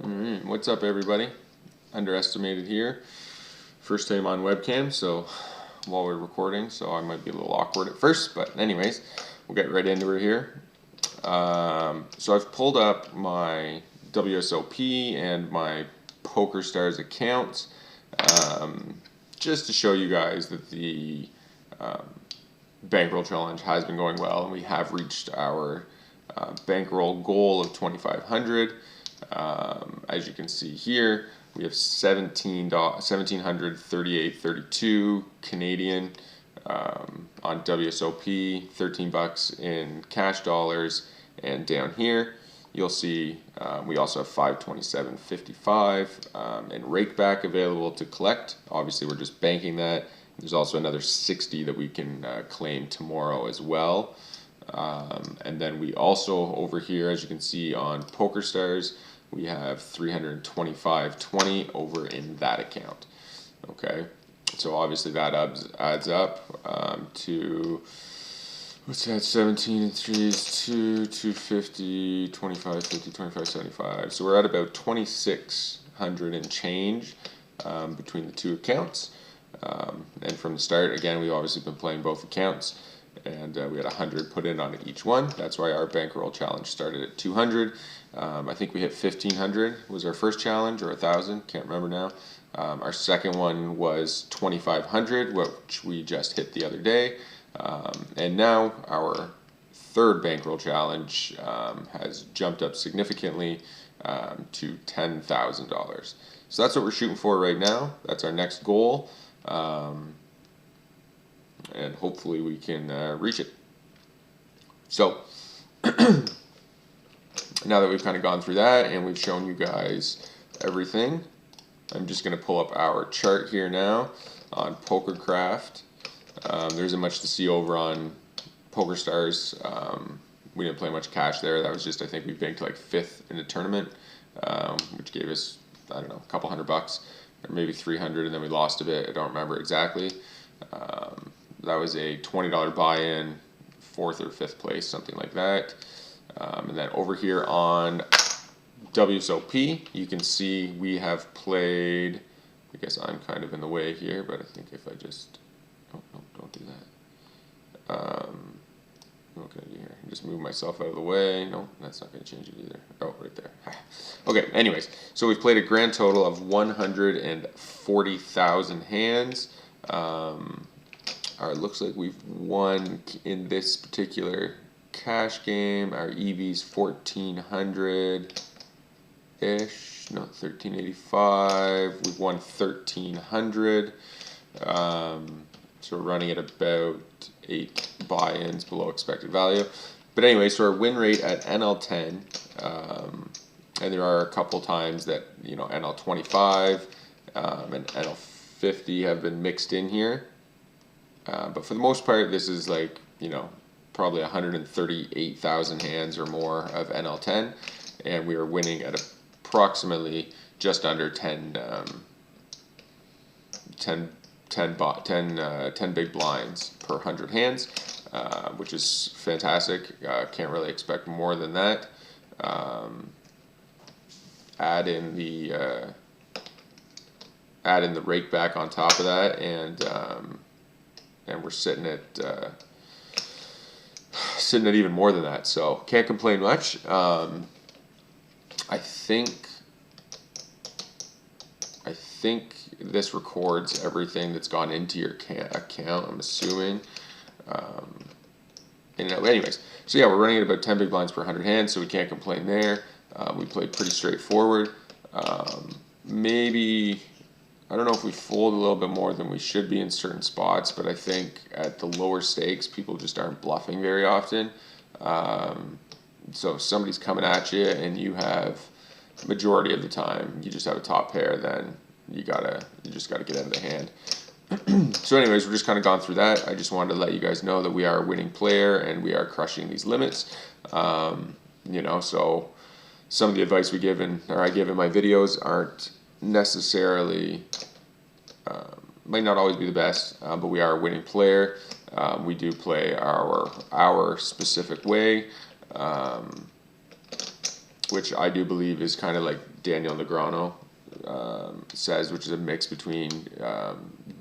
Alright, what's up everybody? Underestimated here. First time on webcam, so while we're recording, so I might be a little awkward at first, but anyways, we'll get right into it here. So I've pulled up my WSOP and my PokerStars accounts just to show you guys that the Bankroll Challenge has been going well, and we have reached our bankroll goal of 2,500. As you can see here, we have $1,738.32 Canadian on WSOP, 13 bucks in cash dollars, and down here you'll see we also have 527.55 and rake back available to collect. Obviously, we're just banking that. There's also another 60 that we can claim tomorrow as well. And then we also over here, as you can see on PokerStars, we have 325.20 over in that account. Okay, so obviously that adds up to, what's that, 17 and 3 is 250, 2550, 2575. So we're at about 2,600 and change between the two accounts. And from the start, again, we've obviously been playing both accounts, and we had 100 put in on each one. That's why our bankroll challenge started at 200. I think we hit 1,500 was our first challenge, or 1,000, can't remember now. Our second one was 2,500, which we just hit the other day. And now our third bankroll challenge has jumped up significantly to $10,000. So that's what we're shooting for right now. That's our next goal. And hopefully we can reach it. So now that we've kind of gone through that and we've shown you guys everything, I'm just going to pull up our chart here now on PokerCraft. There isn't much to see over on PokerStars. We didn't play much cash there. That was just, I think we banked like 5th in the tournament, which gave us, I don't know, a couple $100 or maybe 300, and then we lost a bit. I don't remember exactly. That was a $20 buy-in, 4th or 5th place, something like that. And then over here on WSOP, you can see we have played, I guess I'm kind of in the way here, but I think if I just, oh, no, don't do that. What can I do here? Just move myself out of the way. No, that's not going to change it either. Oh, right there. Okay, anyways, so we've played a grand total of 140,000 hands. It looks like we've won in this particular cash game. Our EV's 1,400-ish, no, 1,385. We've won 1,300. So we're running at about 8 buy-ins below expected value. But anyway, so our win rate at NL10, and there are a couple times that, you know, NL25 and NL50 have been mixed in here. But for the most part, this is like, you know, probably 138,000 hands or more of NL10, and we are winning at approximately just under 10 big blinds per 100 hands, which is fantastic. Can't really expect more than that. Add in the rake back on top of that, and we're sitting at even more than that. So can't complain much. I think this records everything that's gone into your account, I'm assuming. Anyways, so yeah, we're running at about 10 big blinds per 100 hands, so we can't complain there. We played pretty straightforward. Maybe, I don't know if we fold a little bit more than we should be in certain spots, but I think at the lower stakes, people just aren't bluffing very often. So if somebody's coming at you and you have, majority of the time, you just have a top pair, then you just gotta get out of the hand. So anyways, we're just kind of gone through that. I just wanted to let you guys know that we are a winning player and we are crushing these limits. You know, so some of the advice I give in my videos aren't necessarily, might not always be the best, but we are a winning player. We do play our specific way. which I do believe is kind of like Daniel Negreanu says, which is a mix between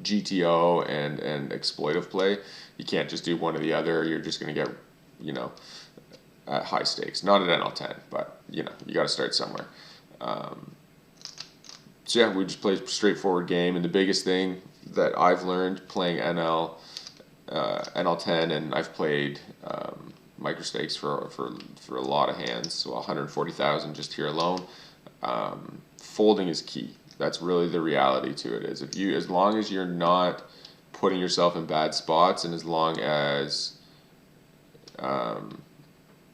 GTO and exploitive play. You can't just do one or the other. You're just going to get, you know, at high stakes. Not at NL10, but, you know, you got to start somewhere. So yeah, we just play a straightforward game, and the biggest thing that I've learned playing NL10, and I've played micro stakes for a lot of hands, so 140,000 just here alone. Folding is key. That's really the reality to it. Is if you, as long as you're not putting yourself in bad spots, and as long as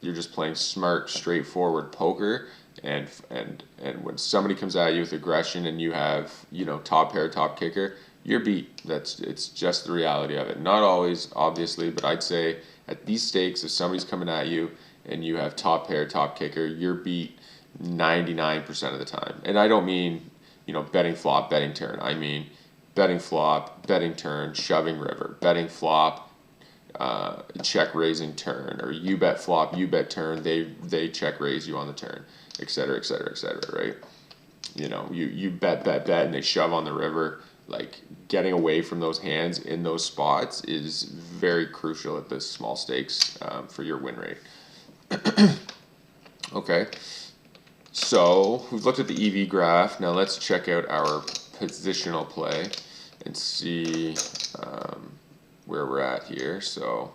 you're just playing smart, straightforward poker, and when somebody comes at you with aggression and you have, you know, top pair, top kicker, you're beat. It's just the reality of it. Not always, obviously, but I'd say at these stakes, if somebody's coming at you and you have top pair, top kicker, you're beat 99% of the time. And I don't mean, you know, betting flop, betting turn. I mean betting flop, betting turn, shoving river, betting flop, check raising turn, or you bet flop, you bet turn, they check raise you on the turn, etc., etc., etc., right? You know, you bet, and they shove on the river. Like, getting away from those hands in those spots is very crucial at this small stakes for your win rate. Okay, so we've looked at the EV graph. Now let's check out our positional play and see where we're at here. So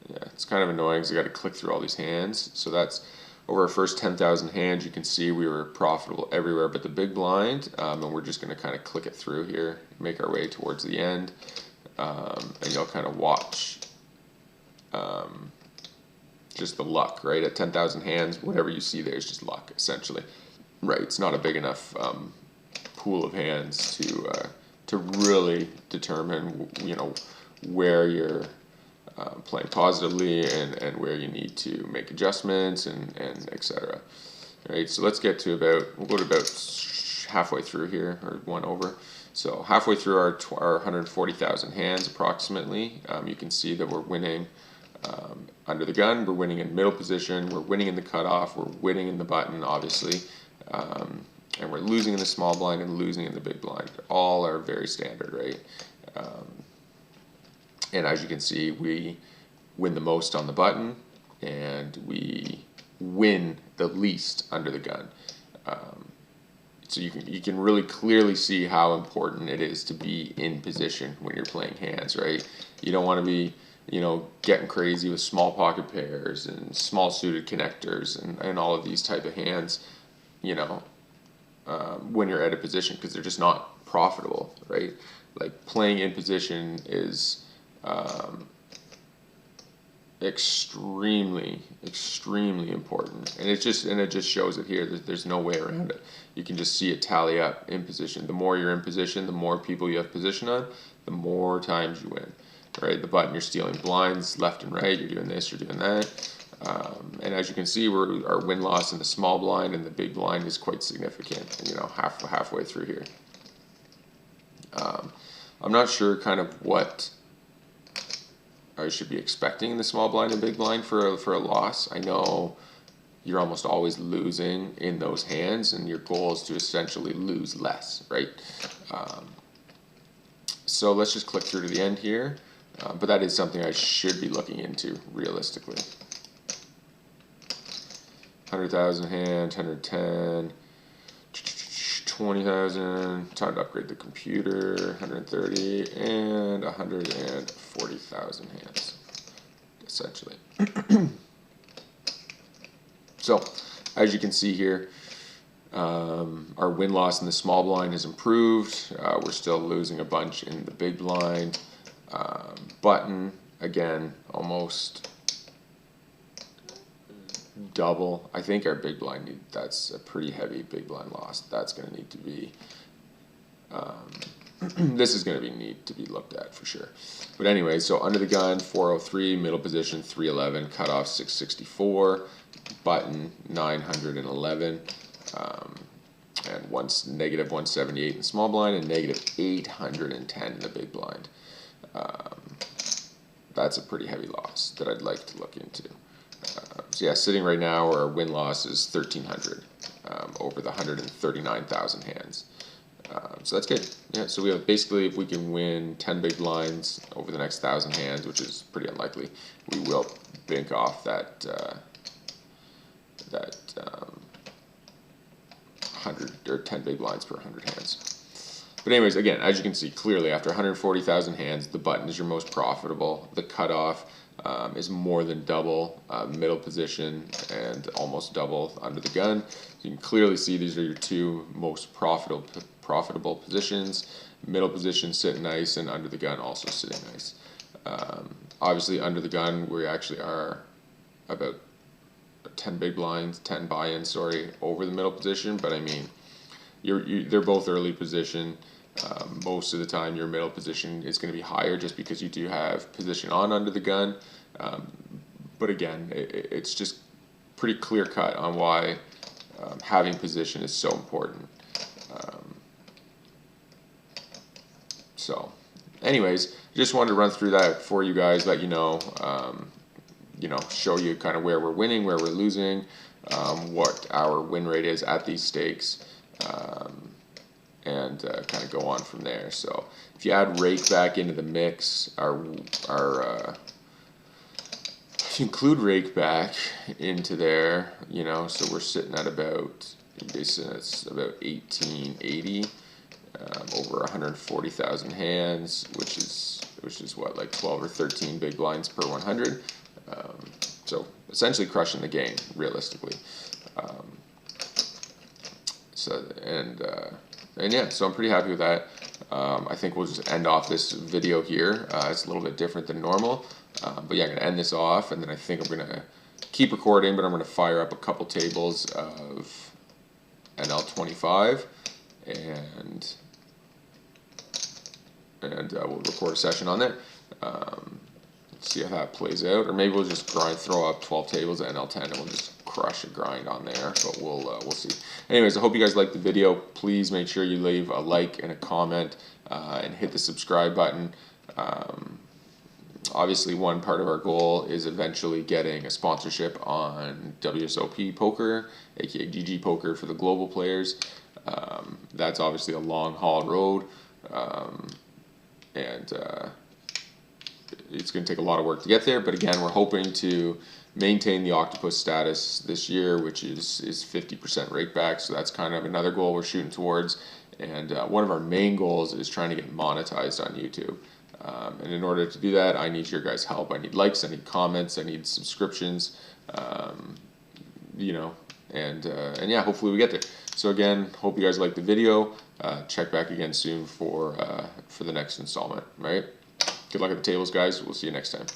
yeah, it's kind of annoying because I got to click through all these hands. So that's over our first 10,000 hands. You can see we were profitable everywhere but the big blind, and we're just going to kind of click it through here, make our way towards the end, and you'll kind of watch just the luck, right? At 10,000 hands, whatever you see there is just luck, essentially, right? It's not a big enough pool of hands to really determine, you know, where you're playing positively and where you need to make adjustments and etc. Right, so let's get to we'll go to about halfway through here, or one over. So halfway through our 140,000 hands approximately, you can see that we're winning under the gun, we're winning in middle position, we're winning in the cutoff, we're winning in the button, obviously, and we're losing in the small blind and losing in the big blind. All are very standard, right? And as you can see, we win the most on the button, and we win the least under the gun. So you can really clearly see how important it is to be in position when you're playing hands, right? You don't want to be, you know, getting crazy with small pocket pairs and small suited connectors and all of these type of hands, you know, when you're out of position, because they're just not profitable, right? Like, playing in position is extremely important, and it just shows it here. There's no way around it. You can just see it tally up in position. The more you're in position, the more people you have position on, the more times you win, right? The button, you're stealing blinds left and right, you're doing this, you're doing that, and as you can see, our win-loss in the small blind and the big blind is quite significant, you know, halfway through here. I'm not sure kind of what I should be expecting in the small blind and big blind for a loss. I know you're almost always losing in those hands, and your goal is to essentially lose less, right? So let's just click through to the end here, but that is something I should be looking into realistically. 100,000 hand, 110, 20,000, time to upgrade the computer, 130, and 140,000 hands, essentially. So, as you can see here, our win-loss in the small blind has improved. We're still losing a bunch in the big blind. Button, again, almost double. I think our big blind that's a pretty heavy big blind loss. That's going to need to be this is going to need to be looked at for sure. But anyway, so under the gun 403, middle position 311, cutoff 664, button 911, and once negative 178 in the small blind and negative 810 in the big blind. That's a pretty heavy loss that I'd like to look into. So yeah, sitting right now, our win-loss is 1,300 over the 139,000 hands. So that's good. Yeah, so we have basically, if we can win 10 big blinds over the next 1,000 hands, which is pretty unlikely, we will bank off that 100 or 10 big blinds per 100 hands. But anyways, again, as you can see clearly, after 140,000 hands, the button is your most profitable. The cutoff is more than double middle position and almost double under the gun. You can clearly see these are your two most profitable positions. Middle position sitting nice, and under the gun also sitting nice. Obviously, under the gun, we actually are about 10 big blinds, 10 buy-ins, sorry, over the middle position. But I mean, they're both early position. Most of the time, your middle position is going to be higher just because you do have position on under the gun. But again, it's just pretty clear cut on why having position is so important. So, anyways, just wanted to run through that for you guys, let you know, show you kind of where we're winning, where we're losing, what our win rate is at these stakes. And kind of go on from there. So if you add rake back into the mix, if you include rake back into there, so we're sitting at about, basically it's about 1880 over 140,000 hands, which is what, like 12 or 13 big blinds per 100. So essentially crushing the game realistically. And yeah, so I'm pretty happy with that. I think we'll just end off this video here. It's a little bit different than normal. But yeah, I'm going to end this off, and then I think I'm going to keep recording, but I'm going to fire up a couple tables of NL25, and we'll record a session on there. See how that plays out, or maybe we'll just throw up 12 tables at NL10, and we'll just crush a grind on there. But we'll see. Anyways, I hope you guys liked the video. Please make sure you leave a like and a comment, and hit the subscribe button. Obviously, one part of our goal is eventually getting a sponsorship on WSOP Poker, aka GG Poker for the global players. That's obviously a long haul road, and it's going to take a lot of work to get there. But again, we're hoping to maintain the octopus status this year, which is 50% rake back. So that's kind of another goal we're shooting towards. And one of our main goals is trying to get monetized on YouTube. And in order to do that, I need your guys' help. I need likes, I need comments, I need subscriptions, and yeah, hopefully we get there. So again, hope you guys liked the video. Check back again soon for the next installment. All right. Good luck at the tables, guys. We'll see you next time.